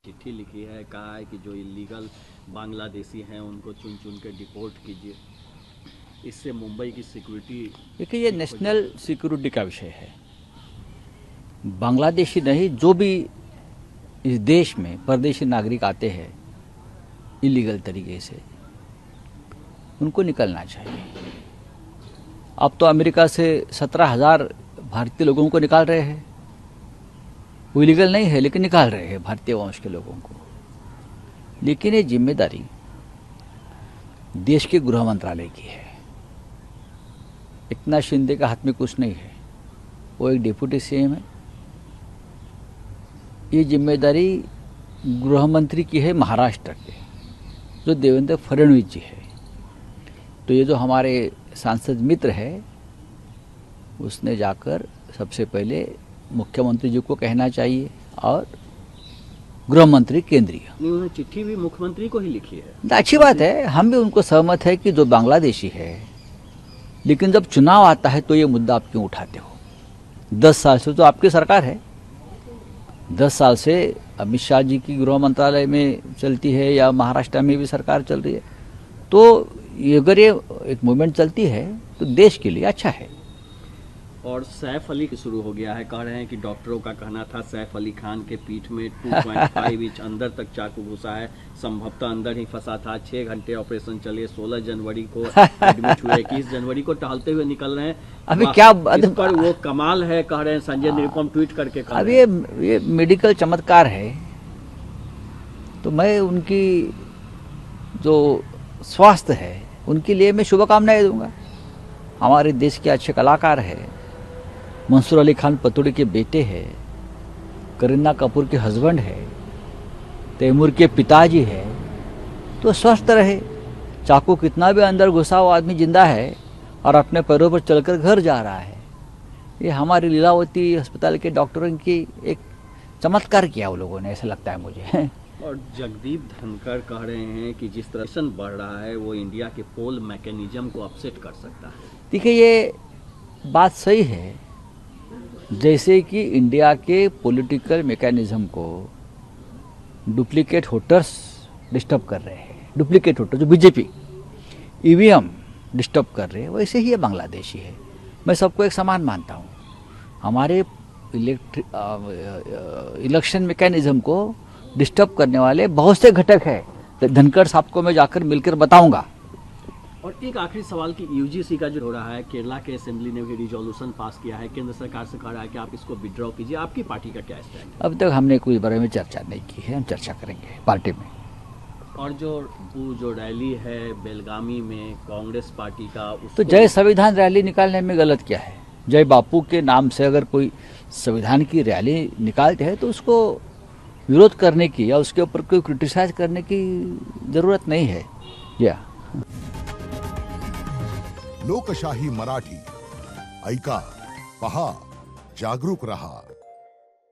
चिट्ठी लिखी है, कहा है कि जो इलीगल बांग्लादेशी हैं उनको चुन चुन के डिपोर्ट कीजिए, इससे मुंबई की सिक्योरिटी। देखिए, ये नेशनल सिक्योरिटी का विषय है। बांग्लादेशी नहीं, जो भी इस देश में परदेशी नागरिक आते हैं इलीगल तरीके से, उनको निकलना चाहिए। अब तो अमेरिका से 17,000 भारतीय लोगों को निकाल रहे हैं। वो इलीगल नहीं है लेकिन निकाल रहे हैं भारतीय वंश के लोगों को। लेकिन ये जिम्मेदारी देश के गृह मंत्रालय की है। एकनाथ शिंदे का हाथ में कुछ नहीं है, वो एक डिप्टी सीएम है। ये जिम्मेदारी गृह मंत्री की है महाराष्ट्र के, जो देवेंद्र फडणवीस जी है। तो ये जो हमारे सांसद मित्र है, उसने जाकर सबसे पहले मुख्यमंत्री जी को कहना चाहिए और गृह मंत्री केंद्रीय। उन्होंने चिट्ठी भी मुख्यमंत्री को ही लिखी है। अच्छी बात है, हम भी उनको सहमत है कि जो बांग्लादेशी है, लेकिन जब चुनाव आता है तो ये मुद्दा आप क्यों उठाते हो? 10 साल से तो आपकी सरकार है, 10 साल से अमित शाह जी की गृह मंत्रालय में चलती है या महाराष्ट्र में भी सरकार चल रही है। तो अगर ये एक मूवमेंट चलती है तो देश के लिए अच्छा है। और सैफ अली शुरू हो गया है, कह रहे हैं कि डॉक्टरों का कहना था सैफ अली खान के पीठ में 2.5 इंच अंदर तक चाकू घुसा है, संभवतः अंदर ही फंसा था। 6 घंटे ऑपरेशन चले, 16 जनवरी को एडमिट हुए, 21 जनवरी को टहलते हुए निकल रहे हैं। अभी क्या इस पर वो कमाल है, कह रहे हैं संजय निरुपम ट्वीट करके कह अब रहे हैं। ये मेडिकल चमत्कार है। तो मैं उनकी जो स्वास्थ्य है उनके लिए मैं शुभकामनाएं दूंगा। हमारे देश के अच्छे कलाकार है, मंसूर अली खान पतौड़ी के बेटे हैं, करीना कपूर के हस्बैंड है, तैमूर के पिताजी है। तो स्वस्थ रहे। चाकू कितना भी अंदर घुसा हुआ आदमी जिंदा है और अपने पैरों पर चलकर घर जा रहा है। ये हमारी लीलावती अस्पताल के डॉक्टरों की एक चमत्कार किया वो लोगों ने, ऐसा लगता है मुझे। और जगदीप धनखड़ कह रहे हैं कि जिस तरह से बढ़ रहा है वो इंडिया के पोल मैकेनिज्म को अपसेट कर सकता है। देखिए, ये बात सही है। जैसे कि इंडिया के पॉलिटिकल मैकेनिज्म को डुप्लीकेट वोटर्स डिस्टर्ब कर रहे हैं, डुप्लीकेट वोटर जो बीजेपी ईवीएम डिस्टर्ब कर रहे हैं, वैसे ही ये बांग्लादेशी है। मैं सबको एक समान मानता हूँ। हमारे इलेक्शन मैकेनिज्म को डिस्टर्ब करने वाले बहुत से घटक हैं। धनखड़ साहब को मैं जाकर मिलकर बताऊंगा। और एक आखिरी सवाल कि यूजीसी का जो हो रहा है, केरला के असेंबली ने भी रिजोल्यूशन पास किया है, केंद्र सरकार से कह रहा है कि आप इसको विड्रॉ कीजिए। आपकी पार्टी का क्या स्टैंड है? अब तक हमने कोई बारे में चर्चा नहीं की है, हम चर्चा करेंगे पार्टी में। और जो रैली है बेलगामी में कांग्रेस पार्टी का, तो जय संविधान रैली निकालने में गलत क्या है? जय बापू के नाम से अगर कोई संविधान की रैली निकालते हैं तो उसको विरोध करने की या उसके ऊपर कोई क्रिटिसाइज करने की जरूरत नहीं है। या लोकशाही मराठी ऐका, पहा, जागरूक रहा।